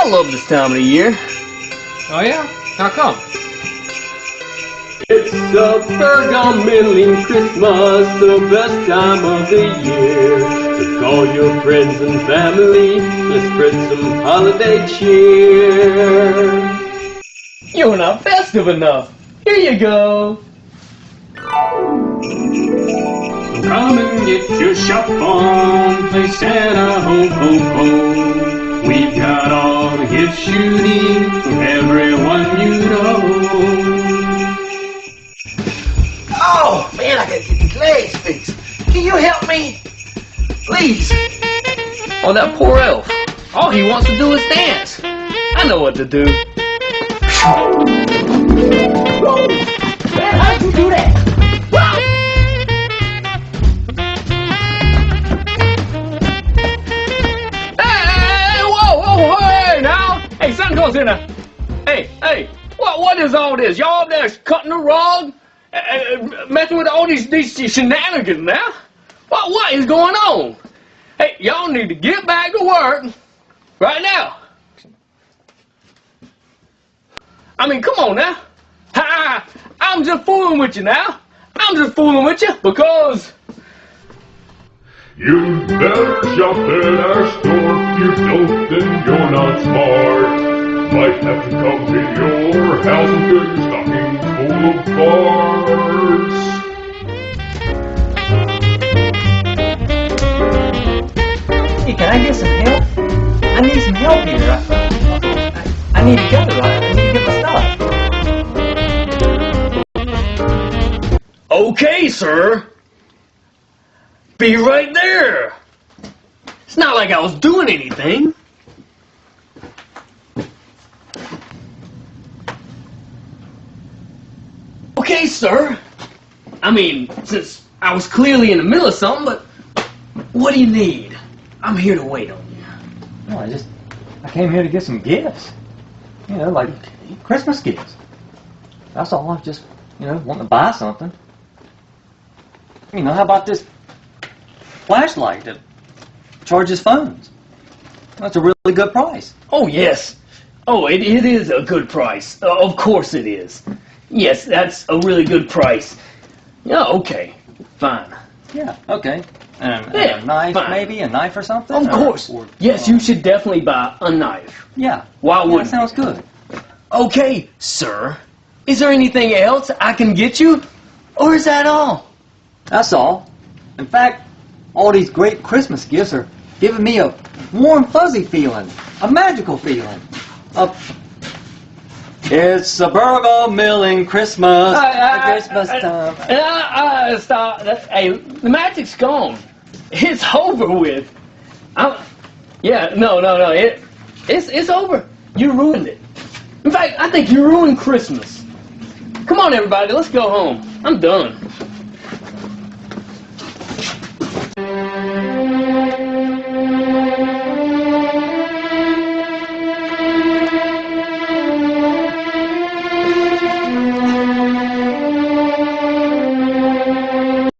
I love this time of the year. Oh yeah? How come? It's a Burgaw milling Christmas, the best time of the year. So call your friends and family, let's spread some holiday cheer. You're not festive enough. Here you go. So come and get your shop on, play Santa ho ho ho. We've got all the gifts you need for everyone you know. Oh, man, I gotta get these legs fixed. Can you help me? Please. Oh, that poor elf. All he wants to do is dance. I know what to do. Whoa! Man, how'd you do that? Whoa! Hey, whoa, hey, now. Hey, Santa Claus here now. Hey, what is all this? Y'all up there cutting the rug? Messing with all these shenanigans now? What is going on? Hey, y'all need to get back to work right now. I mean, come on now. I'm just fooling with you now. I'm just fooling with you because... You'd better shop at our store. You don't, then you're not smart. Might have to come to your house and fill your stocking full of parts. Hey, can I get some help? I need some help here. I need to get it right. I need to get my stuff. Okay, sir. Be right there. It's not like I was doing anything. Okay, sir. I mean, since I was clearly in the middle of something, but what do you need? I'm here to wait on you. No, I came here to get some gifts. You know, like Christmas gifts. That's all. I just, wanting to buy something. How about this flashlight that charges phones? That's a really good price. Oh, yes. Oh, it is a good price. Of course it is. Yes, that's a really good price. Yeah, okay. Fine. Yeah, okay. And Yeah, a knife, fine. maybe? A knife or something? Of course. Yes, you should definitely buy a knife. Yeah. Why That wouldn't sounds you? good. Okay, sir. Is there anything else I can get you? Or is that all? That's all. In fact, all these great Christmas gifts are giving me a warm, fuzzy feeling. A magical feeling. It's a Burgaw milling Christmas. Christmas time. Stop. Hey, the magic's gone. It's over with. No. It's over. You ruined it. In fact, I think you ruined Christmas. Come on, everybody. Let's go home. I'm done.